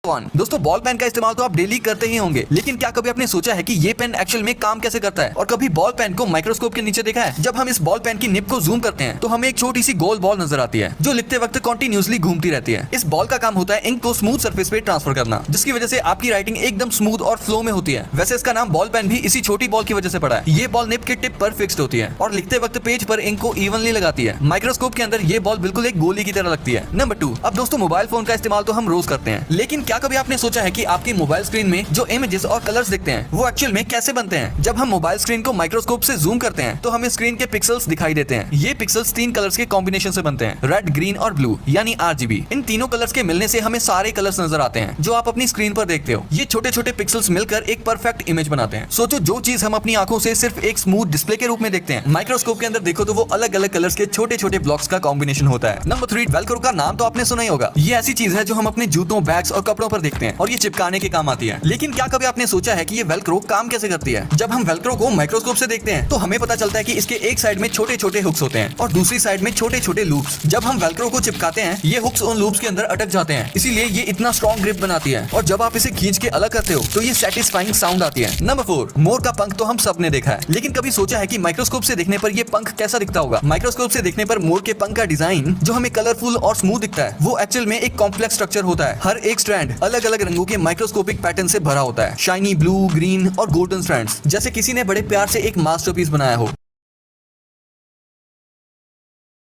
दोस्तों ball pen का इस्तेमाल तो आप डेली करते ही होंगे, लेकिन क्या कभी आपने सोचा है कि ये पेन एक्चुअल में काम कैसे करता है? और कभी बॉल पेन को माइक्रोस्कोप के नीचे देखा है? जब हम इस बॉल पेन की निब को जूम करते हैं तो हमें एक छोटी सी गोल बॉल नजर आती है जो लिखते वक्त कंटिन्यूअसली घूमती रहती है। इस बॉल का काम होता है इंक को स्मूथ सरफेस पे ट्रांसफर करना, जिसकी वजह से आपकी राइटिंग एकदम स्मूथ और फ्लो में होती है। वैसे इसका नाम बॉल पेन भी इसी छोटी बॉल की वजह से पड़ा है। ये बॉल निब के टिप पर फिक्स्ड होती है और लिखते वक्त पेज पर इंक को इवनली लगाती है। माइक्रोस्कोप के अंदर ये बॉल बिल्कुल एक गोली की तरह लगती है। नंबर 2, अब दोस्तों मोबाइल फोन का इस्तेमाल तो हम रोज करते हैं, लेकिन क्या कभी आपने सोचा है कि आपकी मोबाइल स्क्रीन में जो इमेजेस और कलर्स दिखते हैं वो एक्चुअल में कैसे बनते हैं? जब हम मोबाइल स्क्रीन को माइक्रोस्कोप से जूम करते हैं तो हमें स्क्रीन के पिक्सल्स दिखाई देते हैं। ये पिक्सल्स 3 कलर्स के कॉम्बिनेशन से बनते हैं, रेड, ग्रीन और ब्लू, यानी RGB। इन तीनों कलर्स के मिलने से हमें सारे कलर्स नजर आते हैं जो आप अपनी स्क्रीन पर देखते हो। ये छोटे छोटे पिक्सल्स मिलकर एक परफेक्ट इमेज बनाते हैं। सोचो, जो चीज हम अपनी आंखों से सिर्फ एक स्मूथ डिस्प्ले के रूप में देखते हैं, माइक्रोस्कोप के अंदर देखो तो वो अलग अलग कलर्स के छोटे छोटे ब्लॉक्स का कॉम्बिनेशन होता है। नंबर 3, वेलक्रो का नाम तो आपने सुना ही होगा। ये ऐसी चीज है जो हम अपने जूतों, बैग्स और कपड़ों पर देखते हैं और ये चिपकाने के काम आती है। लेकिन क्या कभी आपने सोचा है कि ये वेलक्रो काम कैसे करती है? जब हम वेलक्रो को माइक्रोस्कोप से देखते हैं तो हमें पता चलता है कि इसके एक साइड में छोटे छोटे हुक्स होते हैं और दूसरी साइड में छोटे छोटे लूप्स। जब हम वेलक्रो को चिपकाते हैं ये हुक्स उन लूप्स के अंदर अटक जाते हैं, इसीलिए ये इतना स्ट्रॉन्ग ग्रिप बनाती है और जब आप इसे खींच के अलग करते हो तो ये सेटिस्फाइंग साउंड आती है। नंबर 4, मोर का पंख तो हम सब ने देखा है, लेकिन कभी सोचा है कि माइक्रोस्कोप से देखने पर ये पंख कैसा दिखता होगा? माइक्रोस्कोप से देखने पर मोर के पंख का डिजाइन जो हमें कलरफुल और स्मूथ दिखता है वो एक्चुअल में एक कॉम्प्लेक्स स्ट्रक्चर होता है। हर एक स्ट्रैंड अलग अलग रंगों के माइक्रोस्कोपिक पैटर्न से भरा होता है, शाइनी ब्लू, ग्रीन और गोल्डन स्ट्रैंड्स, जैसे किसी ने बड़े प्यार से एक मास्टरपीस बनाया हो।